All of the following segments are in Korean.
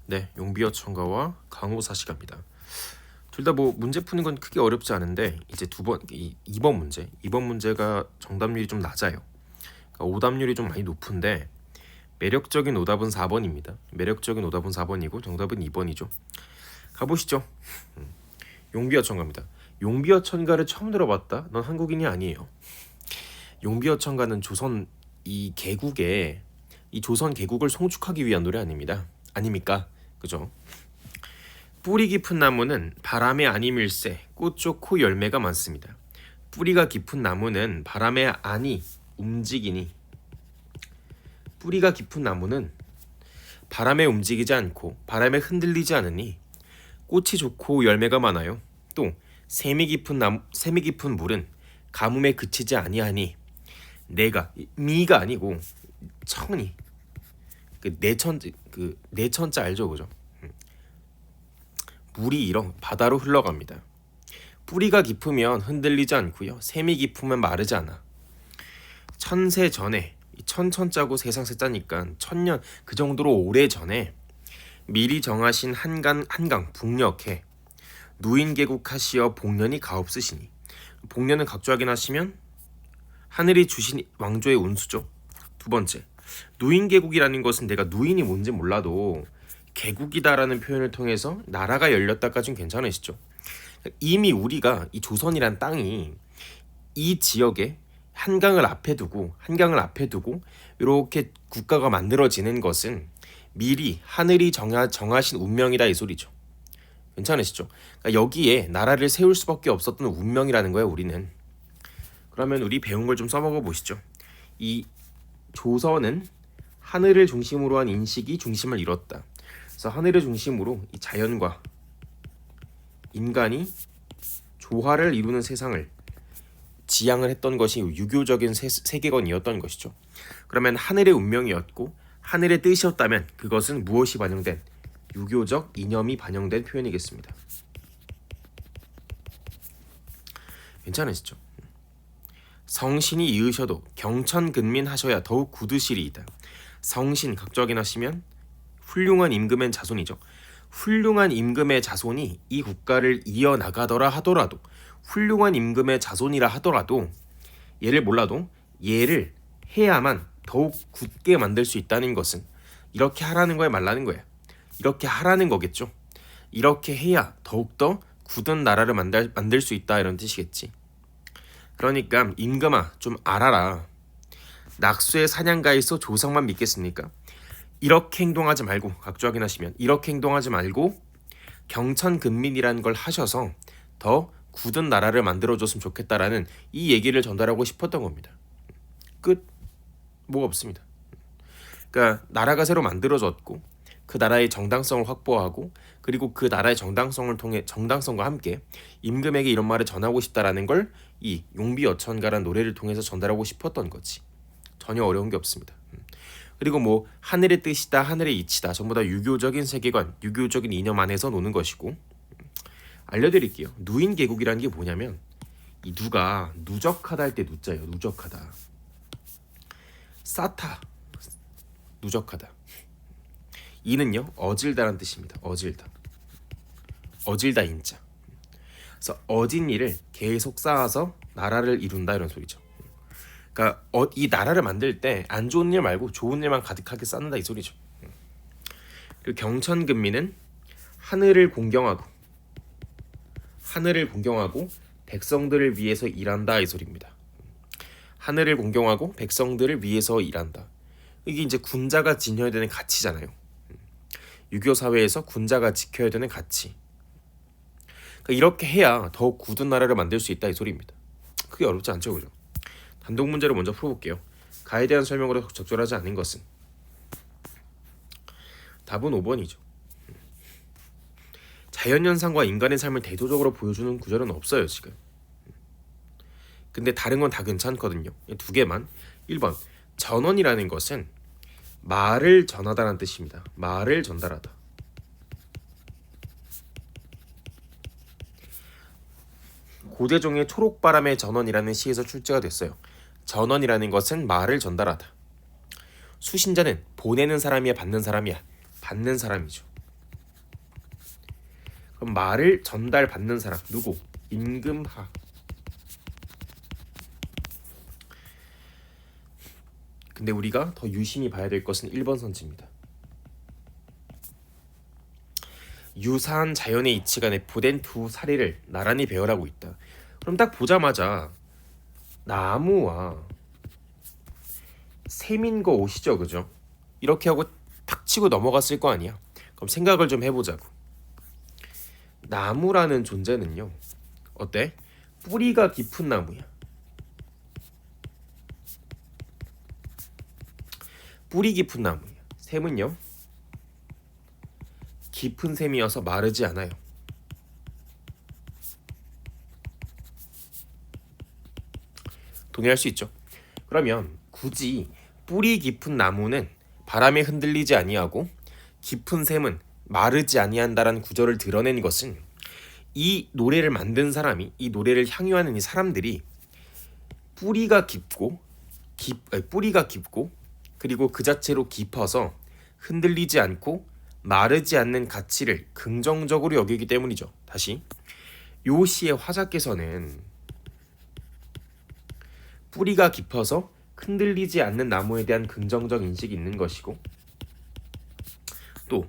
네, 용비어천가와 강호사시가입니다. 둘 다 뭐 문제 푸는 건 크게 어렵지 않은데 이제 2번 문제. 2번 문제가 정답률이 좀 낮아요. 그러니까 오답률이 좀 많이 높은데 매력적인 오답은 4번입니다. 매력적인 오답은 4번이고 정답은 2번이죠. 가보시죠. 용비어천가입니다. 용비어천가를 처음 들어봤다? 넌 한국인이 아니에요. 용비어천가는 조선 이 개국의 이 조선 개국을 송축하기 위한 노래 아닙니까? 그죠? 뿌리 깊은 나무는 바람에 아니밀세 꽃 좋고 열매가 많습니다. 뿌리가 깊은 나무는 바람에 아니 움직이니 뿌리가 깊은 나무는 바람에 움직이지 않고 바람에 흔들리지 않으니 꽃이 좋고 열매가 많아요. 또 샘이 깊은 물은 가뭄에 그치지 아니하니 내가 미가 아니고 천이 그 내천자 알죠, 그죠? 물이 이런 바다로 흘러갑니다. 뿌리가 깊으면 흔들리지 않고요. 샘이 깊으면 마르지 않아. 천세 전에 천천자고 세상세자니까 천년 그 정도로 오래 전에 미리 정하신 한강 북녘에 누인개국하시어 복년이 가옵쓰시니 복년은 각주하긴 하시면 하늘이 주신 왕조의 운수죠. 두 번째, 누인개국이라는 것은 내가 누인이 뭔지 몰라도 개국이다라는 표현을 통해서 나라가 열렸다까지는 괜찮으시죠. 이미 우리가 이 조선이란 땅이 이 지역에 한강을 앞에 두고 이렇게 국가가 만들어지는 것은 미리 하늘이 정하신 운명이다 이 소리죠. 괜찮으시죠? 그러니까 여기에 나라를 세울 수밖에 없었던 운명이라는 거예요, 우리는. 그러면 우리 배운 걸 좀 써먹어 보시죠. 이 조선은 하늘을 중심으로 한 인식이 중심을 이뤘다. 그래서 하늘을 중심으로 이 자연과 인간이 조화를 이루는 세상을 지향을 했던 것이 유교적인 세계관이었던 것이죠. 그러면 하늘의 운명이었고 하늘의 뜻이었다면 그것은 무엇이 반영된 유교적 이념이 반영된 표현이겠습니다. 괜찮으시죠? 성신이 이으셔도 경천근민하셔야 더욱 굳으시리이다. 성신 각적인 하시면 훌륭한 임금의 자손이죠. 훌륭한 임금의 자손이 이 국가를 이어나가더라 하더라도 훌륭한 임금의 자손이라 하더라도 얘를 몰라도 얘를 해야만 더욱 굳게 만들 수 있다는 것은 이렇게 하라는 거야 말라는 거야. 이렇게 하라는 거겠죠. 이렇게 해야 더욱더 굳은 나라를 만들 수 있다 이런 뜻이겠지. 그러니까 임금아 좀 알아라. 낙수의 사냥가에서 조상만 믿겠습니까? 이렇게 행동하지 말고 각주 확인하시면 이렇게 행동하지 말고 경천근민이라는 걸 하셔서 더 굳은 나라를 만들어줬으면 좋겠다라는 이 얘기를 전달하고 싶었던 겁니다. 끝. 뭐가 없습니다. 그러니까 나라가 새로 만들어졌고 그 나라의 정당성을 확보하고 그리고 그 나라의 정당성과 함께 임금에게 이런 말을 전하고 싶다라는 걸 이 용비어천가라는 노래를 통해서 전달하고 싶었던 거지. 전혀 어려운 게 없습니다. 그리고 뭐 하늘의 뜻이다, 하늘의 이치다 전부 다 유교적인 세계관, 유교적인 이념 안에서 노는 것이고 알려드릴게요. 누인개국이라는 게 뭐냐면 이 누가 누적하다 할 때 누자예요. 누적하다. 쌓다. 누적하다. 이는요 어질다라는 뜻입니다. 어질다 인자. 그래서 어진 일을 계속 쌓아서 나라를 이룬다 이런 소리죠. 그러니까 이 나라를 만들 때 안 좋은 일 말고 좋은 일만 가득하게 쌓는다 이 소리죠. 그리고 경천근민은 하늘을 공경하고 백성들을 위해서 일한다 이 소리입니다. 하늘을 공경하고 백성들을 위해서 일한다. 이게 이제 군자가 지녀야 되는 가치잖아요. 유교 사회에서 군자가 지켜야 되는 가치. 그러니까 이렇게 해야 더욱 굳은 나라를 만들 수 있다 이 소리입니다. 크게 어렵지 않죠, 그죠? 단독 문제를 먼저 풀어볼게요. 가에 대한 설명으로 적절하지 않은 것은 답은 5번이죠. 자연현상과 인간의 삶을 대조적으로 보여주는 구절은 없어요 지금. 근데 다른 건 다 괜찮거든요. 두 개만. 1번 전언이라는 것은 말을 전하다라는 뜻입니다. 말을 전달하다. 고대종의 초록바람의 전언이라는 시에서 출제가 됐어요. 전언이라는 것은 말을 전달하다. 수신자는 보내는 사람이야 받는 사람이야? 받는 사람이죠. 그럼 말을 전달받는 사람 누구? 임금하. 근데 우리가 더 유심히 봐야 될 것은 1번 선지입니다. 유사한 자연의 이치가 내포된 두 사례를 나란히 배열하고 있다. 그럼 딱 보자마자 나무와 샘인 거 오시죠, 그죠? 이렇게 하고 탁 치고 넘어갔을 거 아니야. 그럼 생각을 좀 해보자고. 나무라는 존재는요, 어때? 뿌리가 깊은 나무야. 뿌리 깊은 나무야. 샘은요, 깊은 샘이어서 마르지 않아요. 동의할 수 있죠? 그러면 굳이 뿌리 깊은 나무는 바람에 흔들리지 아니하고 깊은 샘은 마르지 아니한다라는 구절을 드러낸 것은 이 노래를 만든 사람이, 이 노래를 향유하는 이 사람들이 뿌리가 깊고 그리고 그 자체로 깊어서 흔들리지 않고 마르지 않는 가치를 긍정적으로 여기기 때문이죠. 다시, 요 시의 화자께서는 뿌리가 깊어서 흔들리지 않는 나무에 대한 긍정적 인식이 있는 것이고, 또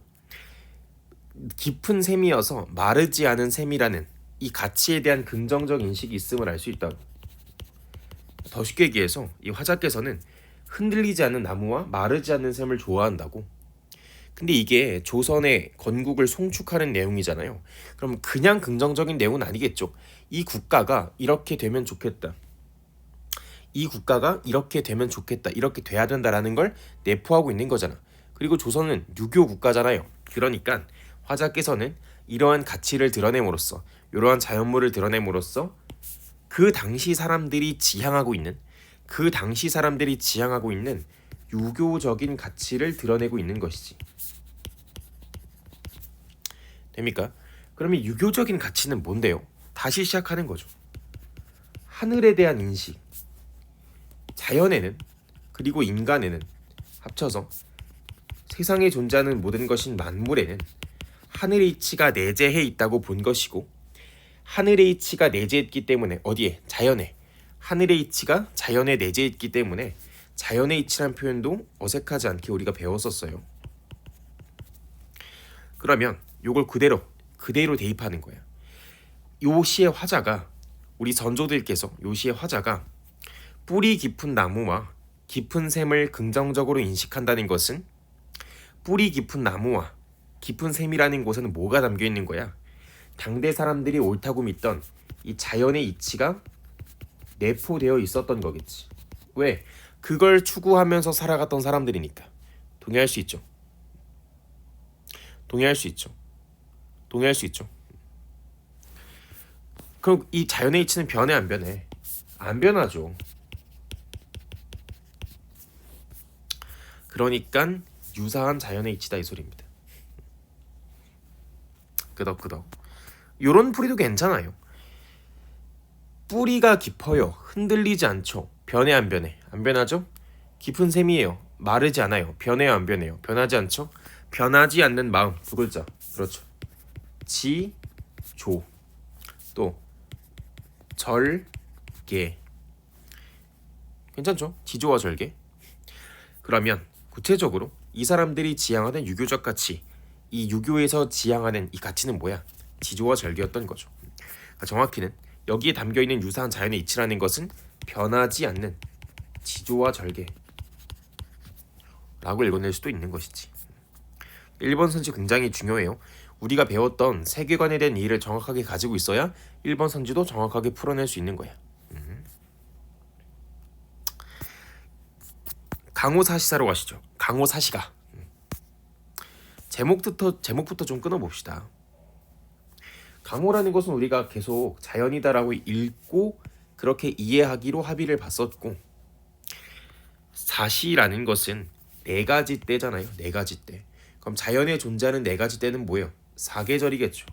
깊은 샘이어서 마르지 않은 샘이라는 이 가치에 대한 긍정적 인식이 있음을 알 수 있다고. 더 쉽게 얘기해서 이 화자께서는 흔들리지 않는 나무와 마르지 않는 샘을 좋아한다고. 근데 이게 조선의 건국을 송축하는 내용이잖아요. 그럼 그냥 긍정적인 내용은 아니겠죠. 이 국가가 이렇게 되면 좋겠다. 이 국가가 이렇게 되면 좋겠다. 이렇게 돼야 된다라는 걸 내포하고 있는 거잖아. 그리고 조선은 유교 국가잖아요. 그러니까 화자께서는 이러한 가치를 드러냄으로써, 이러한 자연물을 드러냄으로써 그 당시 사람들이 지향하고 있는 유교적인 가치를 드러내고 있는 것이지. 됩니까? 그러면 유교적인 가치는 뭔데요? 다시 시작하는 거죠. 하늘에 대한 인식, 자연에는 그리고 인간에는 합쳐서 세상에 존재하는 모든 것인 만물에는 하늘의 이치가 내재해 있다고 본 것이고, 하늘의 이치가 내재했기 때문에 어디에? 자연에. 하늘의 이치가 자연에 내재했기 때문에 자연의 이치란 표현도 어색하지 않게 우리가 배웠었어요. 그러면 요걸 그대로 대입하는 거야. 요 시의 화자가, 우리 선조들께서 요 시의 화자가 뿌리 깊은 나무와 깊은 샘을 긍정적으로 인식한다는 것은, 뿌리 깊은 나무와 깊은 샘이라는 곳에는 뭐가 담겨 있는 거야? 당대 사람들이 옳다고 믿던 이 자연의 이치가 내포되어 있었던 거겠지. 왜? 그걸 추구하면서 살아갔던 사람들이니까. 동의할 수 있죠. 그럼 이 자연의 이치는 변해 안 변해? 안 변하죠. 그러니까 유사한 자연의 이치다 이 소리입니다. 끄덕끄덕. 요런 풀이도 괜찮아요. 뿌리가 깊어요. 흔들리지 않죠. 변해 안 변해? 안 변하죠. 깊은 샘이에요. 마르지 않아요. 변해요 안 변해요? 변하지 않죠. 변하지 않는 마음 두 글자. 그렇죠. 지조. 또 절개. 괜찮죠? 지조와 절개. 그러면 구체적으로 이 사람들이 지향하는 유교적 가치, 이 유교에서 지향하는 이 가치는 뭐야? 지조와 절개였던 거죠. 그러니까 정확히는 여기에 담겨있는 유사한 자연의 이치라는 것은 변하지 않는 지조와 절개 라고 읽어낼 수도 있는 것이지. 1번 선지 굉장히 중요해요. 우리가 배웠던 세계관에 대한 이해를 정확하게 가지고 있어야 1번 선지도 정확하게 풀어낼 수 있는 거야. 강호사시사로 가시죠. 강호사시가. 제목부터 좀 끊어봅시다. 강호라는 것은 우리가 계속 자연이다라고 읽고 그렇게 이해하기로 합의를 봤었고, 사시라는 것은 네 가지 때잖아요. 네 가지 때. 그럼 자연에 존재하는 네 가지 때는 뭐예요? 사계절이겠죠.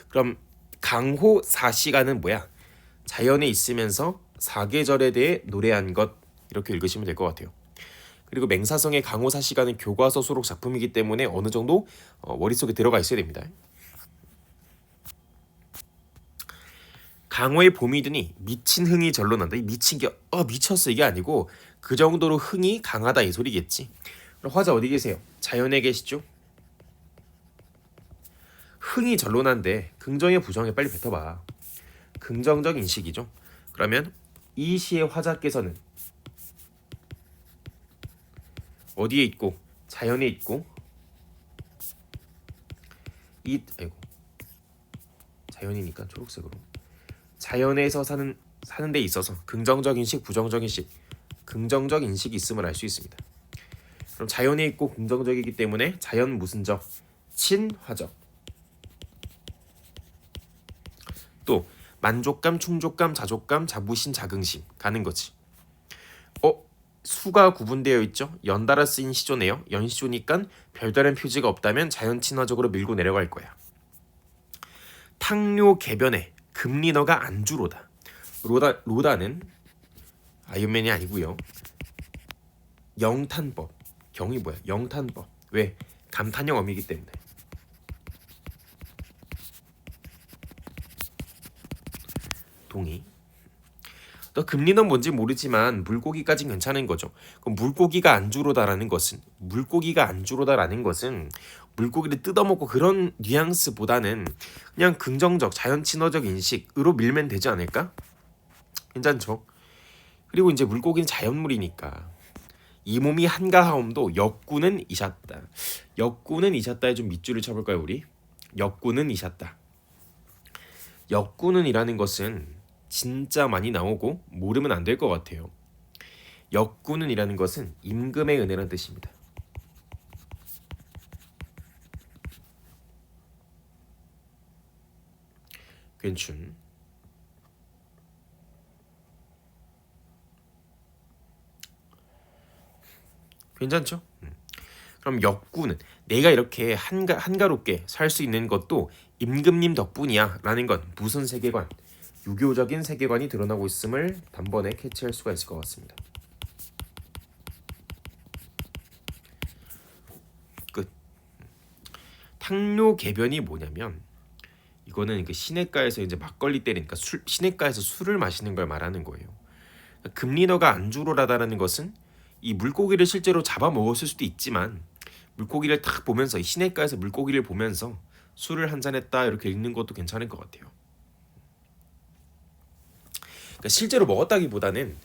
그럼 강호사시가는 뭐야? 자연에 있으면서 사계절에 대해 노래한 것, 이렇게 읽으시면 될 것 같아요. 그리고 맹사성의 강호사시가는 교과서 수록 작품이기 때문에 어느 정도 머릿속에 들어가 있어야 됩니다. 강호의 봄이 드니 미친 흥이 절로 난다. 이 미친 게 미쳤어 이게 아니고 그 정도로 흥이 강하다 이 소리겠지. 그럼 화자 어디 계세요? 자연에 계시죠? 흥이 절로 난데 긍정에 부정에 빨리 뱉어봐. 긍정적 인식이죠. 그러면 이 시의 화자께서는 어디에 있고 자연에 있고 자연이니까 초록색으로 자연에서 사는 데 있어서 긍정적 인식, 부정적 인식, 긍정적 인식이 있음을 알 수 있습니다. 그럼 자연에 있고 긍정적이기 때문에 자연 무슨 적? 친화적. 또 만족감, 충족감, 자족감, 자부심, 자긍심 가는 거지. 수가 구분되어 있죠. 연달아 쓰인 시조네요. 연시조니까 별다른 표지가 없다면 자연 친화적으로 밀고 내려갈 거야. 탕료 개변에 금리너가 안주로다. 로다는 아이언맨이 아니고요. 영탄법. 경이 뭐야? 영탄법. 왜? 감탄형 어미이기 때문에. 동의. 또 금리는 뭔지 모르지만 물고기까진 괜찮은 거죠. 그럼 물고기가 안주로다라는 것은 물고기를 뜯어먹고 그런 뉘앙스보다는 그냥 긍정적 자연 친화적 인식으로 밀면 되지 않을까? 괜찮죠? 그리고 이제 물고기는 자연물이니까 이 몸이 한가하옴도 역구는 이셨다. 역구는 이셨다에 좀 밑줄을 쳐볼까요 우리? 역구는 이셨다. 역구는이라는 것은 진짜 많이 나오고 모르면 안 될 것 같아요. 역구는이라는 것은 임금의 은혜라는 뜻입니다. 괜춘. 괜찮죠? 그럼 역구는 내가 이렇게 한가롭게 살 수 있는 것도 임금님 덕분이야 라는 건 무슨 세계관? 유교적인 세계관이 드러나고 있음을 단번에 캐치할 수가 있을 것 같습니다. 끝. 탕료 개변이 뭐냐면 이거는 그 시냇가에서 이제 막걸리 때리니까 시냇가에서 술을 마시는 걸 말하는 거예요. 금리너가 안주로라다라는 것은 이 물고기를 실제로 잡아 먹었을 수도 있지만 물고기를 탁 보면서 이 시냇가에서 물고기를 보면서 술을 한잔 했다 이렇게 읽는 것도 괜찮을 것 같아요. 그러니까 실제로 먹었다기보다는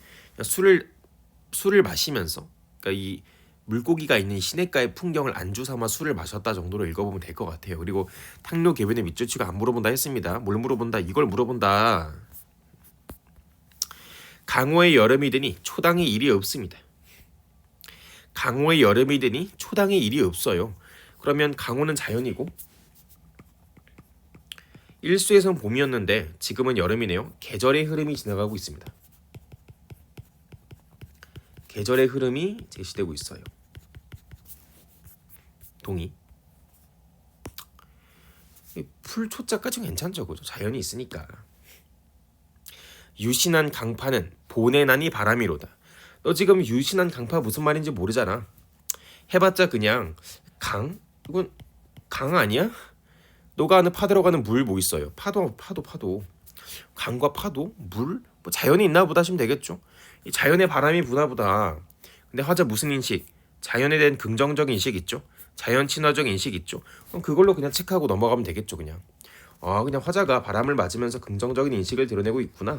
술을 마시면서 그러니까 이 물고기가 있는 시냇가의 풍경을 안주 삼아 술을 마셨다 정도로 읽어보면 될 것 같아요. 그리고 탕료 개변의 밑줄 치고 안 물어본다 했습니다. 뭘 물어본다? 이걸 물어본다. 강호의 여름이 되니 초당의 일이 없습니다. 강호의 여름이 되니 초당의 일이 없어요. 그러면 강호는 자연이고 일수에선 봄이었는데 지금은 여름이네요. 계절의 흐름이 지나가고 있습니다. 계절의 흐름이 제시되고 있어요. 동의. 풀초자까지 괜찮죠, 그죠? 자연이 있으니까. 유신한 강파는 보내 나니 바람이로다. 너 지금 유신한 강파 무슨 말인지 모르잖아. 해봤자 그냥 강? 이건 강 아니야? 너가 아는 파도로 가는 물 뭐 있어요? 파도. 강과 파도? 물? 뭐 자연이 있나 보다 하시면 되겠죠. 이 자연의 바람이 부나 보다. 근데 화자 무슨 인식? 자연에 대한 긍정적 인식 있죠? 자연 친화적 인식 있죠? 그럼 그걸로 그냥 체크하고 넘어가면 되겠죠, 그냥. 그냥 화자가 바람을 맞으면서 긍정적인 인식을 드러내고 있구나.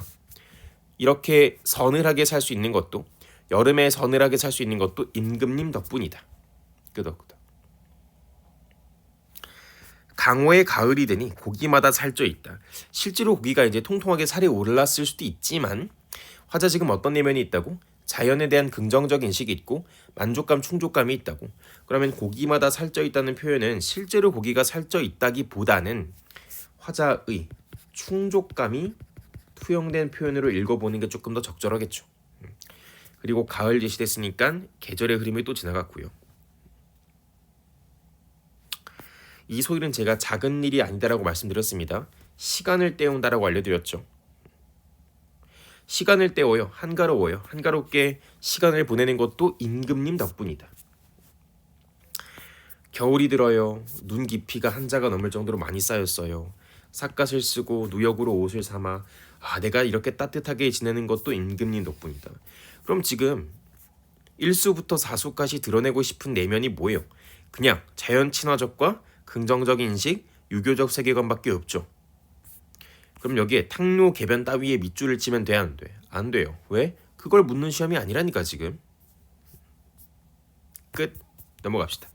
이렇게 서늘하게 살 수 있는 것도 여름에 서늘하게 살 수 있는 것도 임금님 덕분이다. 끄덕끄덕. 강호의 가을이 되니 고기마다 살쪄 있다. 실제로 고기가 이제 통통하게 살이 올랐을 수도 있지만 화자 지금 어떤 내면이 있다고? 자연에 대한 긍정적 인식이 있고 만족감, 충족감이 있다고. 그러면 고기마다 살쪄 있다는 표현은 실제로 고기가 살쪄 있다기보다는 화자의 충족감이 투영된 표현으로 읽어보는 게 조금 더 적절하겠죠. 그리고 가을 제시됐으니까 계절의 흐름이 또 지나갔고요. 이 소일은 제가 작은 일이 아니다라고 말씀드렸습니다. 시간을 때운다라고 알려드렸죠. 시간을 때워요. 한가로워요. 한가롭게 시간을 보내는 것도 임금님 덕분이다. 겨울이 들어요. 눈 깊이가 한자가 넘을 정도로 많이 쌓였어요. 삿갓을 쓰고 누역으로 옷을 삼아 내가 이렇게 따뜻하게 지내는 것도 임금님 덕분이다. 그럼 지금 1수부터 4수까지 드러내고 싶은 내면이 뭐예요? 그냥 자연 친화적과 긍정적인 인식, 유교적 세계관밖에 없죠. 그럼 여기에 탕료 개변 따위에 밑줄을 치면 돼, 안 돼? 안 돼요. 왜? 그걸 묻는 시험이 아니라니까 지금. 끝. 넘어갑시다.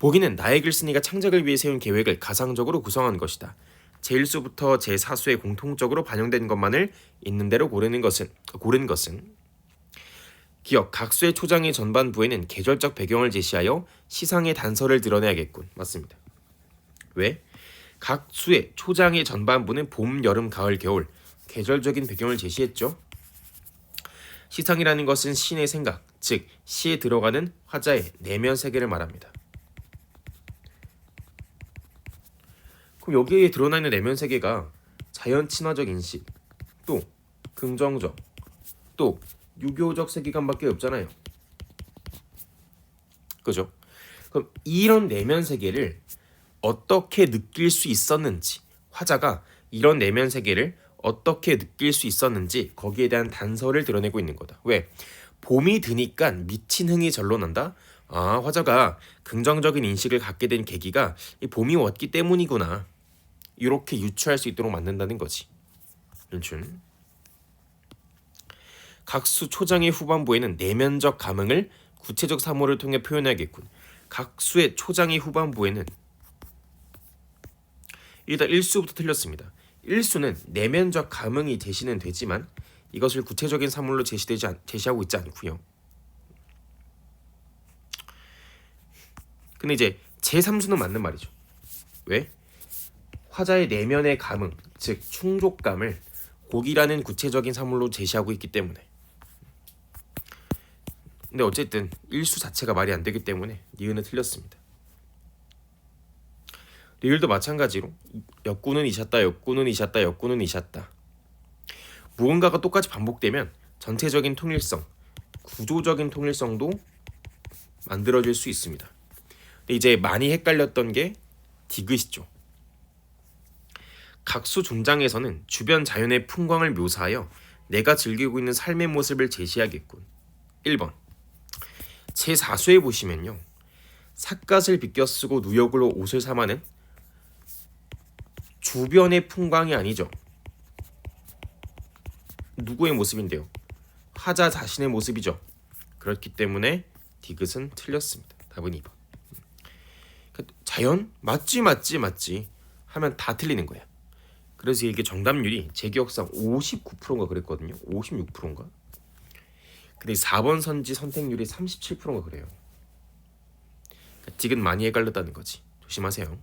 보기는 나의 글쓴이가 창작을 위해 세운 계획을 가상적으로 구성한 것이다. 제1수부터 제4수에 공통적으로 반영된 것만을 있는 대로 고른 것은 기억, 각 수의 초장의 전반부에는 계절적 배경을 제시하여 시상의 단서를 드러내야겠군. 맞습니다. 왜? 각 수의 초장의 전반부는 봄, 여름, 가을, 겨울 계절적인 배경을 제시했죠. 시상이라는 것은 시인의 생각, 즉 시에 들어가는 화자의 내면 세계를 말합니다. 그럼 여기에 드러나 있는 내면 세계가 자연 친화적 인식, 또 긍정적, 또 유교적 세계관밖에 없잖아요. 그죠? 그럼 이런 내면 세계를 어떻게 느낄 수 있었는지, 화자가 이런 내면 세계를 어떻게 느낄 수 있었는지 거기에 대한 단서를 드러내고 있는 거다. 왜? 봄이 드니까 미친 흥이 절로 난다. 화자가 긍정적인 인식을 갖게 된 계기가 이 봄이 왔기 때문이구나. 이렇게 유추할 수 있도록 만든다는 거지. 연춘. 각수 초장의 후반부에는 내면적 감흥을 구체적 사물을 통해 표현해야겠군. 각수의 초장의 후반부에는 일단 1수부터 틀렸습니다. 1수는 내면적 감흥이 제시는 되지만 이것을 구체적인 사물로 제시하고 있지 않고요. 근데 이제 제3수는 맞는 말이죠. 왜? 화자의 내면의 감흥, 즉 충족감을 곡이라는 구체적인 사물로 제시하고 있기 때문에. 근데 어쨌든 1수 자체가 말이 안 되기 때문에 니은은 틀렸습니다. 리을도 마찬가지로 역구는 이셨다, 역구는 이셨다, 역구는 이셨다. 무언가가 똑같이 반복되면 전체적인 통일성, 구조적인 통일성도 만들어질 수 있습니다. 근데 이제 많이 헷갈렸던 게 디귿이죠. 각수 종장에서는 주변 자연의 풍광을 묘사하여 내가 즐기고 있는 삶의 모습을 제시하겠군. 1번. 제4수에 보시면요. 삿갓을 비껴 쓰고 누역으로 옷을 삼아는 주변의 풍광이 아니죠. 누구의 모습인데요? 화자 자신의 모습이죠. 그렇기 때문에 디귿은 틀렸습니다. 답은 2번. 자연? 맞지 하면 다 틀리는 거야. 그래서 이게 정답률이 제 기억상 59%인가 그랬거든요. 56%인가? 근데 4번 선지 선택률이 37%인가 그래요. 디귿 많이 헷갈렸다는 거지. 조심하세요.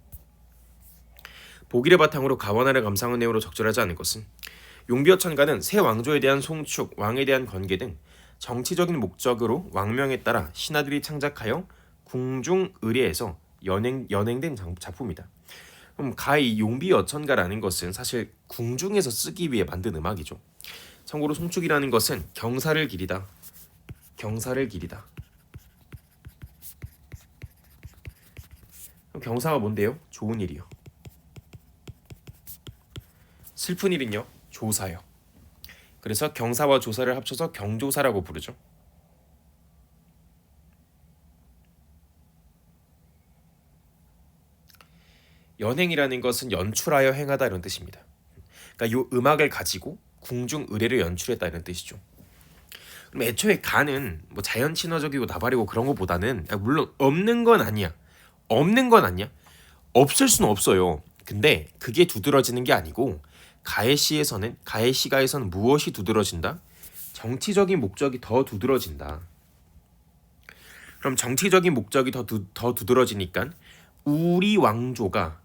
보기를 바탕으로 가원화를 감상한 내용으로 적절하지 않은 것은 용비어천가는 새 왕조에 대한 송축, 왕에 대한 건계 등 정치적인 목적으로 왕명에 따라 신하들이 창작하여 궁중 의례에서 연행된 작품이다. 그럼 가히 용비어천가라는 것은 사실 궁중에서 쓰기 위해 만든 음악이죠. 참고로 송축이라는 것은 경사를 기리다. 그럼 경사가 뭔데요? 좋은 일이요. 슬픈 일은요? 조사요. 그래서 경사와 조사를 합쳐서 경조사라고 부르죠. 연행이라는 것은 연출하여 행하다 이런 뜻입니다. 그러니까 이 음악을 가지고 궁중 의례를 연출했다 이런 뜻이죠. 그럼 애초에 가는 뭐 자연 친화적이고 나발이고 그런 것보다는 물론 없는 건 아니야. 없을 수는 없어요. 근데 그게 두드러지는 게 아니고 가해 시가에서는 무엇이 두드러진다? 정치적인 목적이 더 두드러진다. 그럼 정치적인 목적이 더 두드러지니까 우리 왕조가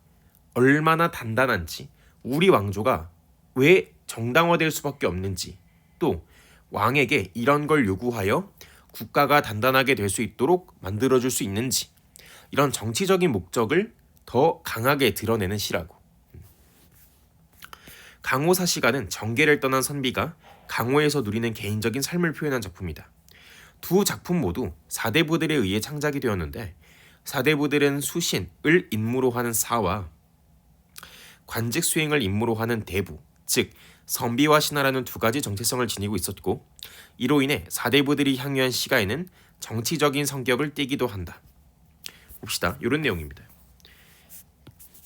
얼마나 단단한지, 우리 왕조가 왜 정당화될 수밖에 없는지, 또 왕에게 이런 걸 요구하여 국가가 단단하게 될 수 있도록 만들어줄 수 있는지, 이런 정치적인 목적을 더 강하게 드러내는 시라고. 강호사시가는 정계를 떠난 선비가 강호에서 누리는 개인적인 삶을 표현한 작품이다. 두 작품 모두 사대부들에 의해 창작이 되었는데 사대부들은 수신을 임무로 하는 사와 관직 수행을 임무로 하는 대부, 즉 선비와 신하라는 두 가지 정체성을 지니고 있었고 이로 인해 사대부들이 향유한 시가에는 정치적인 성격을 띠기도 한다. 봅시다. 이런 내용입니다.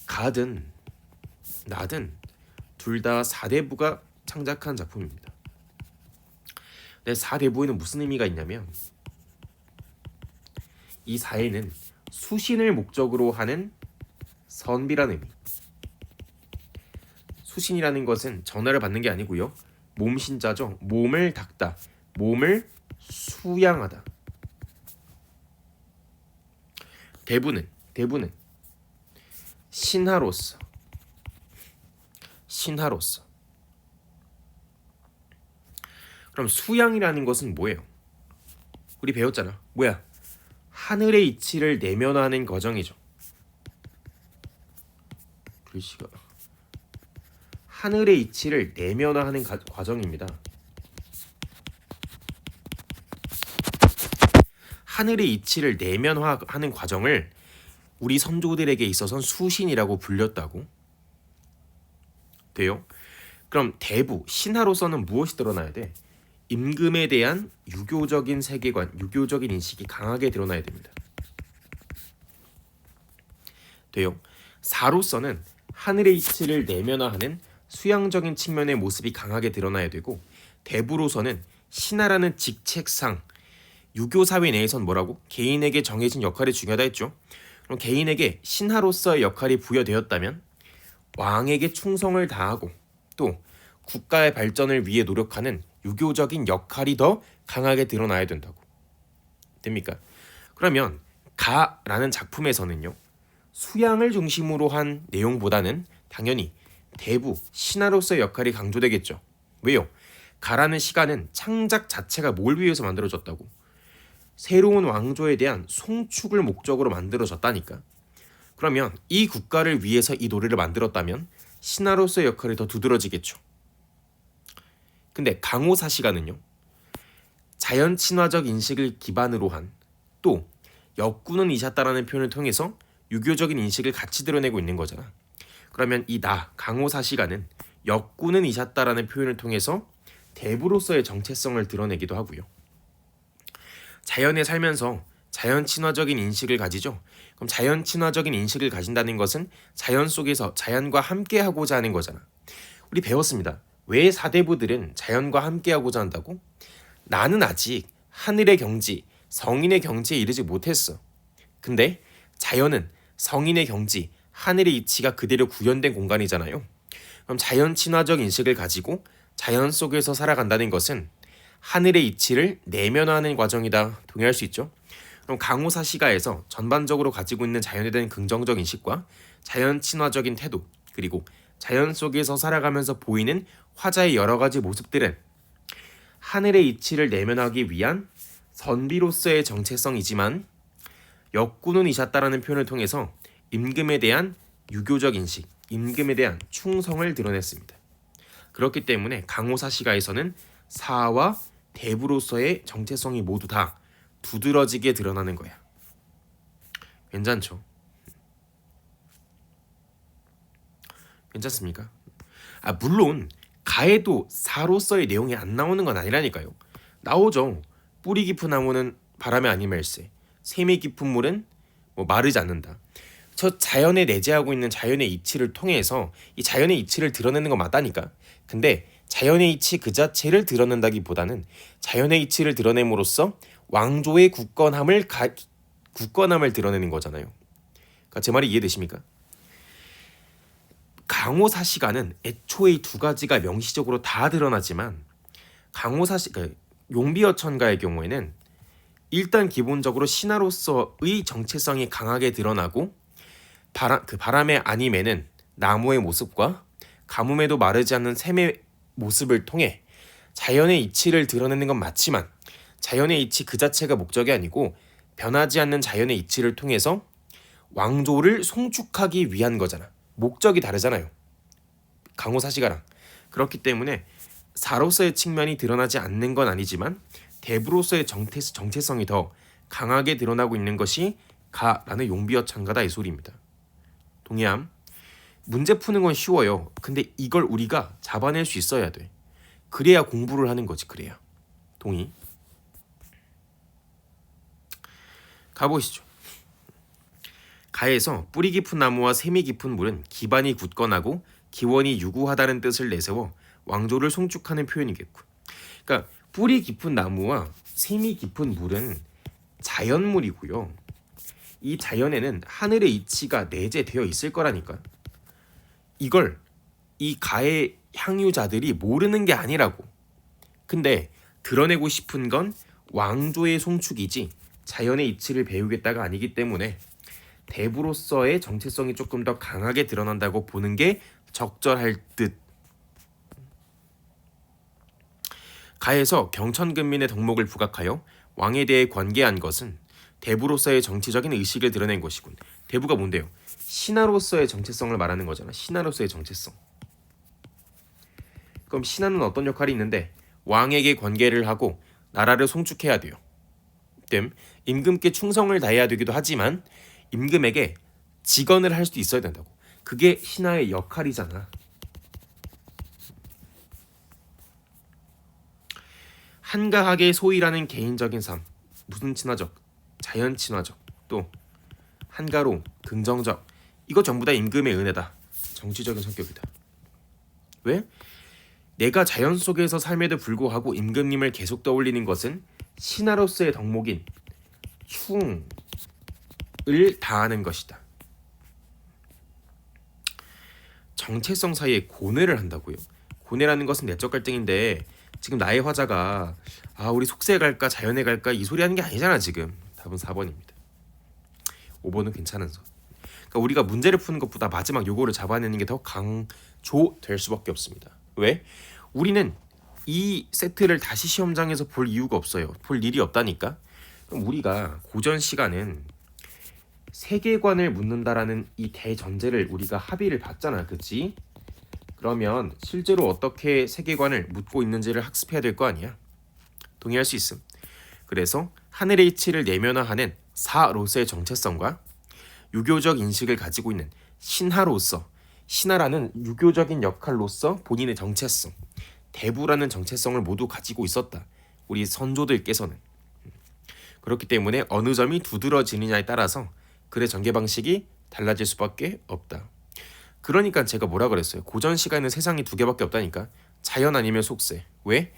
가든 나든 둘 다 사대부가 창작한 작품입니다. 네, 사대부에는 무슨 의미가 있냐면 이 사에는 수신을 목적으로 하는 선비라는 의미. 수신이라는 것은 전화를 받는 게 아니고요. 몸신자죠. 몸을 닦다. 몸을 수양하다. 대부는 신하로서 그럼 수양이라는 것은 뭐예요? 우리 배웠잖아. 뭐야? 하늘의 이치를 내면화하는 과정이죠. 글씨가 하늘의 이치를 내면화하는 과정입니다. 하늘의 이치를 내면화하는 과정을 우리 선조들에게 있어서는 수신이라고 불렸다고 돼요. 그럼 대부, 신하로서는 무엇이 드러나야 돼? 임금에 대한 유교적인 세계관, 유교적인 인식이 강하게 드러나야 됩니다. 돼요. 사로서는 하늘의 이치를 내면화하는 수양적인 측면의 모습이 강하게 드러나야 되고 대부로서는 신하라는 직책상 유교 사회 내에선 뭐라고? 개인에게 정해진 역할이 중요하다 했죠. 그럼 개인에게 신하로서의 역할이 부여되었다면 왕에게 충성을 다하고 또 국가의 발전을 위해 노력하는 유교적인 역할이 더 강하게 드러나야 된다고. 됩니까? 그러면 가라는 작품에서는요. 수양을 중심으로 한 내용보다는 당연히 대부, 신하로서의 역할이 강조되겠죠. 왜요? 가라는 시가는 창작 자체가 뭘 위해서 만들어졌다고? 새로운 왕조에 대한 송축을 목적으로 만들어졌다니까. 그러면 이 국가를 위해서 이 노래를 만들었다면 신하로서의 역할이 더 두드러지겠죠. 근데 강호사시가는요. 자연 친화적 인식을 기반으로 한 또 역군은 이셨다라는 표현을 통해서 유교적인 인식을 같이 드러내고 있는 거잖아. 그러면 이 강호사시가는 역군은 이셨다라는 표현을 통해서 대부로서의 정체성을 드러내기도 하고요. 자연에 살면서 자연 친화적인 인식을 가지죠. 그럼 자연 친화적인 인식을 가진다는 것은 자연 속에서 자연과 함께하고자 하는 거잖아. 우리 배웠습니다. 왜 사대부들은 자연과 함께하고자 한다고? 나는 아직 하늘의 경지, 성인의 경지에 이르지 못했어. 근데 자연은 성인의 경지, 하늘의 이치가 그대로 구현된 공간이잖아요. 그럼 자연 친화적 인식을 가지고 자연 속에서 살아간다는 것은 하늘의 이치를 내면화하는 과정이다. 동의할 수 있죠? 그럼 강호사 시가에서 전반적으로 가지고 있는 자연에 대한 긍정적 인식과 자연 친화적인 태도 그리고 자연 속에서 살아가면서 보이는 화자의 여러 가지 모습들은 하늘의 이치를 내면하기 위한 선비로서의 정체성이지만 역군은 이셨다라는 표현을 통해서 임금에 대한 유교적 인식, 임금에 대한 충성을 드러냈습니다. 그렇기 때문에 강호사 시가에서는 사와 대부로서의 정체성이 모두 다 두드러지게 드러나는 거야. 괜찮죠? 괜찮습니까? 물론 가에도 사로서의 내용이 안 나오는 건 아니라니까요. 나오죠. 뿌리 깊은 나무는 바람에 안 임할세. 샘이 깊은 물은 마르지 않는다. 저 자연에 내재하고 있는 자연의 이치를 통해서 이 자연의 이치를 드러내는 건 맞다니까. 근데 자연의 이치 그 자체를 드러낸다기보다는 자연의 이치를 드러냄으로써 왕조의 굳건함을 드러내는 거잖아요. 그러니까 제 말이 이해되십니까? 강호사시가는 애초에 이 두 가지가 명시적으로 다 드러나지만 용비어천가의 경우에는 일단 기본적으로 신하로서의 정체성이 강하게 드러나고 바람의 안임에는 나무의 모습과 가뭄에도 마르지 않는 샘의 모습을 통해 자연의 이치를 드러내는 건 맞지만 자연의 이치 그 자체가 목적이 아니고 변하지 않는 자연의 이치를 통해서 왕조를 송축하기 위한 거잖아. 목적이 다르잖아요. 강호사시가랑. 그렇기 때문에 사로서의 측면이 드러나지 않는 건 아니지만 대부로서의 정체성이 더 강하게 드러나고 있는 것이 가라는 용비어 참가다 이 소리입니다. 동의함? 문제 푸는 건 쉬워요. 근데 이걸 우리가 잡아낼 수 있어야 돼. 그래야 공부를 하는 거지. 그래야. 동의? 가보시죠. 가에서 뿌리 깊은 나무와 샘이 깊은 물은 기반이 굳건하고 기원이 유구하다는 뜻을 내세워 왕조를 송축하는 표현이겠고. 그러니까 뿌리 깊은 나무와 샘이 깊은 물은 자연물이고요. 이 자연에는 하늘의 이치가 내재되어 있을 거라니까. 이걸 이 가의 향유자들이 모르는 게 아니라고. 근데 드러내고 싶은 건 왕조의 송축이지 자연의 이치를 배우겠다가 아니기 때문에 대부로서의 정체성이 조금 더 강하게 드러난다고 보는 게 적절할 듯. 가에서 경천근민의 덕목을 부각하여 왕에 대해 관계한 것은 대부로서의 정치적인 의식을 드러낸 것이군. 대부가 뭔데요? 신하로서의 정체성을 말하는 거잖아. 신하로서의 정체성. 그럼 신하는 어떤 역할이 있는데 왕에게 관계를 하고 나라를 송축해야 돼요. 임금께 충성을 다해야 되기도 하지만 임금에게 직언을 할 수도 있어야 된다고. 그게 신하의 역할이잖아. 한가하게 소일하는 개인적인 삶. 무슨 친화적? 자연 친화적. 또 한가로움, 긍정적. 이거 전부 다 임금의 은혜다. 정치적인 성격이다. 왜? 내가 자연 속에서 삶에도 불구하고 임금님을 계속 떠올리는 것은 신하로서의 덕목인 충을 다하는 것이다. 정체성 사이에 고뇌를 한다고요? 고뇌라는 것은 내적 갈등인데 지금 나의 화자가 우리 속세에 갈까 자연에 갈까 이 소리 하는 게 아니잖아. 지금 답은 4번입니다. 5번은 괜찮은 선. 그러니까 우리가 문제를 푸는 것보다 마지막 요거를 잡아내는 게 더 강조될 수밖에 없습니다. 왜? 우리는 이 세트를 다시 시험장에서 볼 이유가 없어요. 볼 일이 없다니까. 그럼 우리가 고전 시간은 세계관을 묻는다라는 이 대전제를 우리가 합의를 봤잖아. 그치? 그러면 실제로 어떻게 세계관을 묻고 있는지를 학습해야 될 거 아니야. 동의할 수 있음. 그래서 하늘의 이치를 내면화하는 사로서의 정체성과 유교적 인식을 가지고 있는 신하로서, 신하라는 유교적인 역할로서 본인의 정체성, 대부라는 정체성을 모두 가지고 있었다. 우리 선조들께서는. 그렇기 때문에 어느 점이 두드러지느냐에 따라서 글의 전개 방식이 달라질 수밖에 없다. 그러니까 제가 뭐라 그랬어요? 고전 시간에는 세상이 두 개밖에 없다니까. 자연 아니면 속세. 왜?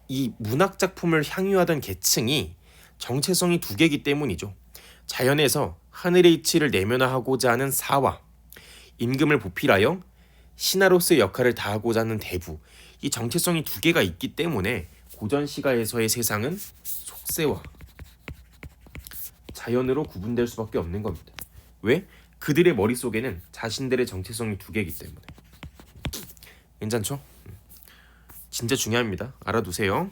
이 문학 작품을 향유하던 계층이 정체성이 두 개이기 때문이죠. 자연에서 하늘의 이치를 내면화하고자 하는 사와 임금을 보필하여 신하로서의 역할을 다하고자 하는 대부. 이 정체성이 두 개가 있기 때문에 고전 시가에서의 세상은 속세와 자연으로 구분될 수밖에 없는 겁니다. 왜? 그들의 머릿속에는 자신들의 정체성이 두 개이기 때문에. 괜찮죠? 진짜 중요합니다. 알아두세요.